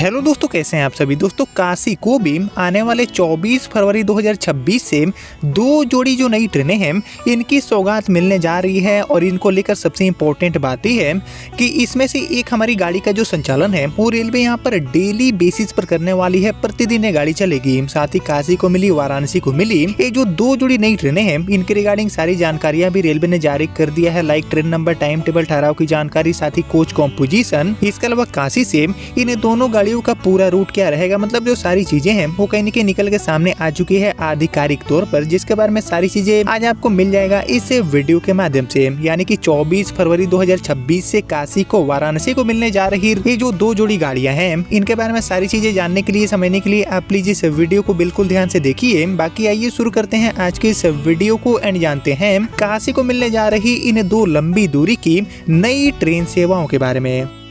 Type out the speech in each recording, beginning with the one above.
Hello दोस्तों, कैसे हैं आप सभी। दोस्तों काशी को भी आने वाले 24 फरवरी 2026 से दो जोड़ी जो नई ट्रेनें हैं इनकी सौगात मिलने जा रही है। और इनको लेकर सबसे इम्पोर्टेंट बात यह है कि इसमें से एक हमारी गाड़ी का जो संचालन है वो रेलवे यहाँ पर डेली बेसिस पर करने वाली है। प्रतिदिन ये गाड़ी चलेगी। साथ ही काशी को मिली, वाराणसी को मिली, ये जो दो जोड़ी नई ट्रेनें हैं इनके रिगार्डिंग सारी जानकारियां भी रेलवे ने जारी कर दिया है। Like train number, time table, ठहराव की जानकारी, साथ ही कोच कॉम्पोजिशन। इसके अलावा काशी से इन दोनों गाड़ियों का पूरा रूट क्या रहेगा, मतलब जो सारी चीजें हैं वो कहीं न कहीं निकल के सामने आ चुकी है आधिकारिक तौर पर, जिसके बारे में सारी चीजें आज आपको मिल जाएगा इस वीडियो के माध्यम से। यानी कि 24 फरवरी 2026 से काशी को, वाराणसी को मिलने जा रही ये जो दो जोड़ी गाड़ियां हैं इनके बारे में सारी चीजें जानने के लिए, समझने के लिए आप प्लीज इस वीडियो को बिल्कुल ध्यान से देखिए। बाकी आइए शुरू करते हैं आज के इस वीडियो को एंड जानते हैं काशी को मिलने जा रही इन दो लंबी दूरी की नई ट्रेन सेवाओं के बारे में।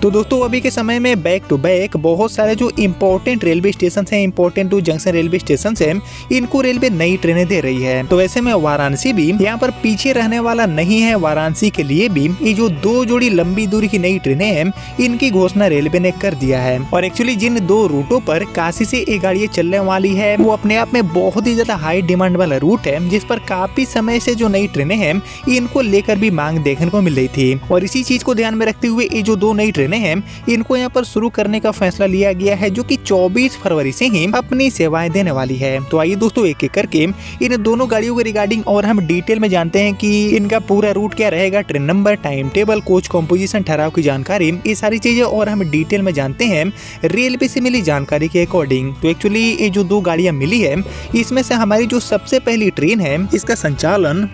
तो दोस्तों अभी के समय में बैक टू बैक बहुत सारे जो इम्पोर्टेंट रेलवे स्टेशन हैं, important to junction railway station हैं, इनको रेलवे नई ट्रेनें दे रही है। तो वैसे में वाराणसी भी यहाँ पर पीछे रहने वाला नहीं है। वाराणसी के लिए भी ये जो दो जोड़ी लंबी दूरी की नई ट्रेनें हैं इनकी घोषणा रेलवे ने कर दिया है। और एक्चुअली जिन दो रूटों पर काशी से ये गाड़ियाँ चलने वाली है वो अपने आप में बहुत ही ज्यादा हाई डिमांड वाला रूट है, जिस पर काफी समय से जो नई ट्रेनें हैं इनको लेकर भी मांग देखने को मिल रही थी। और इसी चीज को ध्यान में रखते हुए ये जो दो नई ट्रेनें हैं इनको यहाँ पर शुरू करने का फैसला लिया गया है, जो कि 24 फरवरी से ही अपनी सेवाएं देने वाली है। तो आइए दोस्तों एक एक करके इन दोनों गाड़ियों के रिगार्डिंग और हम डिटेल में जानते हैं कि इनका पूरा रूट क्या रहेगा, train number, time table, coach composition, ठहराव की जानकारी, ये सारी चीजें और हम डिटेल में जानते हैं रेलवे से मिली जानकारी के अकॉर्डिंग। तो एक्चुअली ये जो दो गाड़ियां मिली है इसमें से हमारी जो सबसे पहली ट्रेन है इसका संचालन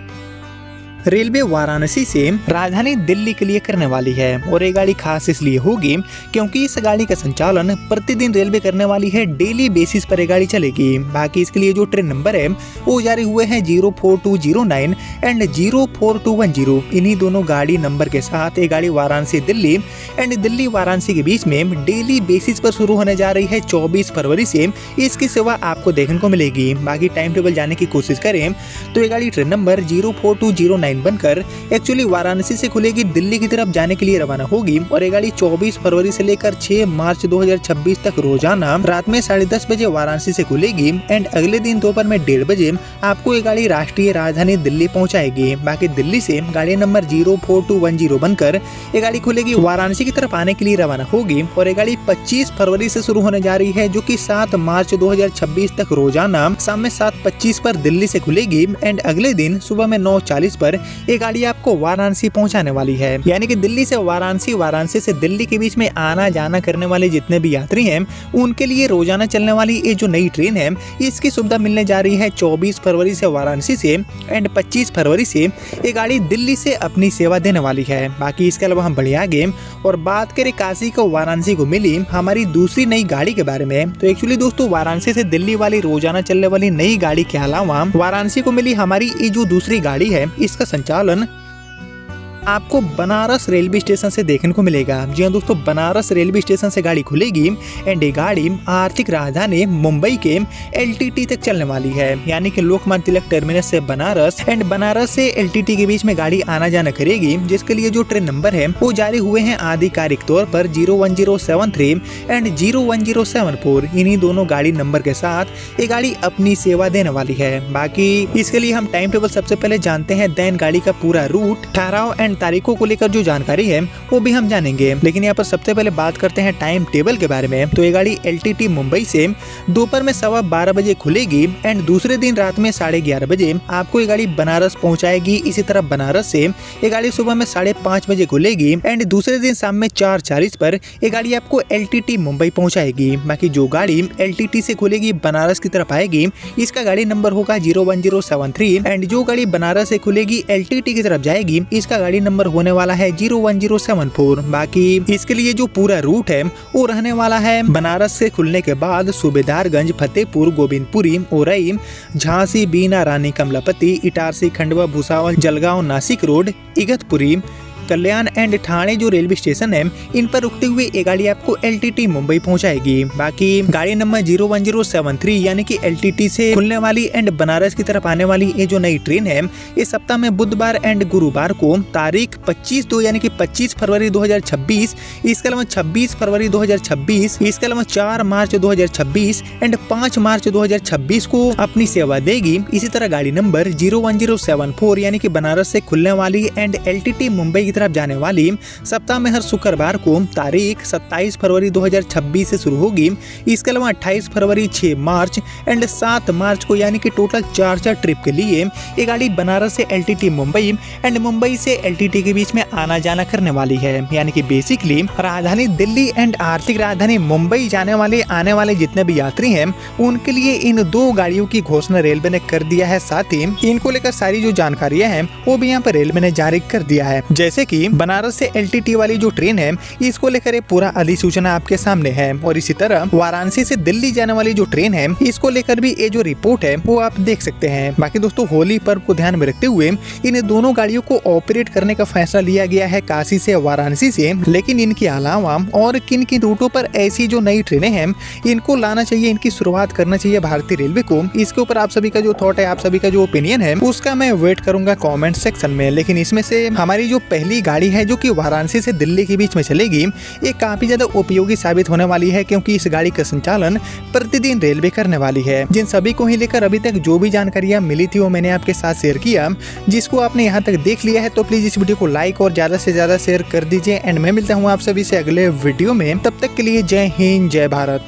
रेलवे वाराणसी से राजधानी दिल्ली के लिए करने वाली है। और ये गाड़ी खास इसलिए होगी क्योंकि इस गाड़ी का संचालन प्रतिदिन रेलवे करने वाली है, डेली बेसिस पर ये गाड़ी चलेगी। बाकी इसके लिए जो ट्रेन नंबर है वो जारी हुए हैं 04209 एंड 04210। इन्हीं दोनों गाड़ी नंबर के साथ ये गाड़ी वाराणसी दिल्ली एंड दिल्ली वाराणसी के बीच में डेली बेसिस पर शुरू होने जा रही है। 24 फरवरी से इसकी सेवा आपको देखने को मिलेगी। बाकी टाइम टेबल जाने की कोशिश करें तो ये गाड़ी ट्रेन नंबर 04209 बनकर एक्चुअली वाराणसी से खुलेगी, दिल्ली की तरफ जाने के लिए रवाना होगी। और ये गाड़ी 24 फरवरी से लेकर 6 मार्च 2026 तक रोजाना रात में 10:30 बजे वाराणसी से खुलेगी एंड अगले दिन दोपहर में 1:30 बजे आपको ये गाड़ी राष्ट्रीय राजधानी दिल्ली पहुंचाएगी। बाकी दिल्ली से गाड़ी नंबर 04210 बनकर ये गाड़ी खुलेगी, वाराणसी की तरफ आने के लिए रवाना होगी। और ये गाड़ी 25 फरवरी से शुरू होने जा रही है, जो कि 7 मार्च 2026 तक रोजाना शाम में 7:25 पर दिल्ली से खुलेगी एंड अगले दिन सुबह में 9:40 पर ये गाड़ी आपको वाराणसी पहुंचाने वाली है। यानी कि दिल्ली से वाराणसी, वाराणसी से दिल्ली के बीच में आना जाना करने वाले जितने भी यात्री हैं उनके लिए रोजाना चलने वाली ये जो नई ट्रेन है इसकी सुविधा मिलने जा रही है 24 फरवरी से वाराणसी से एंड 25 फरवरी से ये गाड़ी दिल्ली से अपनी सेवा देने वाली है। बाकी इसके अलावा हम बढ़िया आगे और बात करें काशी को, वाराणसी को मिली हमारी दूसरी नई गाड़ी के बारे में। तो एक्चुअली दोस्तों वाराणसी से दिल्ली वाली रोजाना चलने वाली नई गाड़ी के अलावा वाराणसी को मिली हमारी ये जो दूसरी गाड़ी है इसका संचालन आपको बनारस रेलवे स्टेशन से देखने को मिलेगा। जी हाँ दोस्तों, बनारस रेलवे स्टेशन से गाड़ी खुलेगी एंड ये गाड़ी आर्थिक राजधानी मुंबई के LTT तक चलने वाली है। यानी कि लोकमान्य तिलक टर्मिनस से बनारस एंड बनारस से LTT के बीच में गाड़ी आना जाना करेगी, जिसके लिए जो ट्रेन नंबर है वो जारी हुए हैं आधिकारिक तौर पर 01073 एंड 01074। इन्हीं दोनों गाड़ी नंबर के साथ ये गाड़ी अपनी सेवा देने वाली है। बाकी इसके लिए हम टाइम टेबल सबसे पहले जानते हैं, देन गाड़ी का पूरा रूट, ठहराव एंड तारीखों को लेकर जो जानकारी है वो भी हम जानेंगे। लेकिन यहाँ पर सबसे पहले बात करते हैं टाइम टेबल के बारे में। तो ये गाड़ी LTT मुंबई से दोपहर में 12:15 बजे खुलेगी एंड दूसरे दिन रात में 11:30 बजे आपको ये गाड़ी बनारस पहुंचाएगी। इसी तरह बनारस से ये गाड़ी सुबह में 5:30 बजे खुलेगी एंड दूसरे दिन शाम में 4:40 पर ये गाड़ी आपको LTT मुंबई पहुंचाएगी। बाकी जो गाड़ी LTT से खुलेगी बनारस की तरफ आएगी इसका गाड़ी नंबर होगा 01073 एंड जो गाड़ी बनारस से खुलेगी LTT की तरफ जाएगी इसका गाड़ी नंबर होने वाला है 01074। बाकी इसके लिए जो पूरा रूट है वो रहने वाला है बनारस से खुलने के बाद सूबेदारगंज, फतेहपुर, गोविंदपुरी, औरई, झांसी, बीना, रानी कमलापति, इटारसी, खंडवा, भुसावल, जलगांव, नासिक रोड, इगतपुरी, कल्याण एंड ठाणे जो रेलवे स्टेशन है इन पर रुकते हुए ये गाड़ी आपको LTT मुंबई पहुंचाएगी। बाकी गाड़ी नंबर 01073 यानी कि LTT से खुलने वाली एंड बनारस की तरफ आने वाली ये जो नई ट्रेन है इस सप्ताह में बुधवार एंड गुरुवार को तारीख 25/2 यानी कि 25 फरवरी 2026, इसके अलावा 26 फरवरी 2026, इसके अलावा 4 मार्च 2026 एंड 5 मार्च 2026 को अपनी सेवा देगी। इसी तरह गाड़ी नंबर 01074 यानी कि बनारस से खुलने वाली एंड LTT मुंबई की तरफ जाने वाली सप्ताह में हर शुक्रवार को तारीख 27 फरवरी 2026 से शुरू होगी। इसके अलावा 28 फरवरी, 6 मार्च एंड 7 मार्च को यानी कि टोटल 4 ट्रिप के लिए ये गाड़ी बनारस से LTT मुंबई एंड मुंबई से LTT के बीच में आना जाना करने वाली है। यानी कि बेसिकली राजधानी दिल्ली एंड आर्थिक राजधानी मुंबई जाने वाले आने वाले जितने भी यात्री हैं उनके लिए इन 2 गाड़ियों की घोषणा रेलवे ने कर दिया है। साथ ही इनको लेकर सारी जो जानकारियां हैं वो भी यहाँ पर रेलवे ने जारी कर दिया है। जैसे कि बनारस से LTT वाली जो ट्रेन है इसको लेकर पूरा अधिसूचना आपके सामने है और इसी तरह वाराणसी से दिल्ली जाने वाली जो ट्रेन है इसको लेकर भी ये जो रिपोर्ट है वो आप देख सकते हैं। बाकी दोस्तों होली पर्व को ध्यान में रखते हुए इन दोनों गाड़ियों को ऑपरेट करने का फैसला लिया गया है काशी से वाराणसी से। लेकिन इनके अलावा और किन किन रूटों पर ऐसी जो नई ट्रेनें हैं इनको लाना चाहिए, इनकी शुरुआत करना चाहिए भारतीय रेलवे को, इसके ऊपर आप सभी का जो थॉट है, आप सभी का जो ओपिनियन है उसका मैं वेट करूंगा कमेंट सेक्शन में। लेकिन इसमें से हमारी जो पहली गाड़ी है जो कि वाराणसी से दिल्ली के बीच में चलेगी ये काफी ज्यादा उपयोगी साबित होने वाली है क्योंकि इस गाड़ी का संचालन प्रतिदिन रेलवे करने वाली है। जिन सभी को ही लेकर अभी तक जो भी जानकारियां मिली थी वो मैंने आपके साथ शेयर किया। जिसको आपने यहाँ तक देख लिया है तो प्लीज इस वीडियो को लाइक और ज्यादा से ज्यादा शेयर कर दीजिए एंड मैं मिलता हूँ आप सभी से अगले वीडियो में। तब तक के लिए जय हिंद, जय भारत।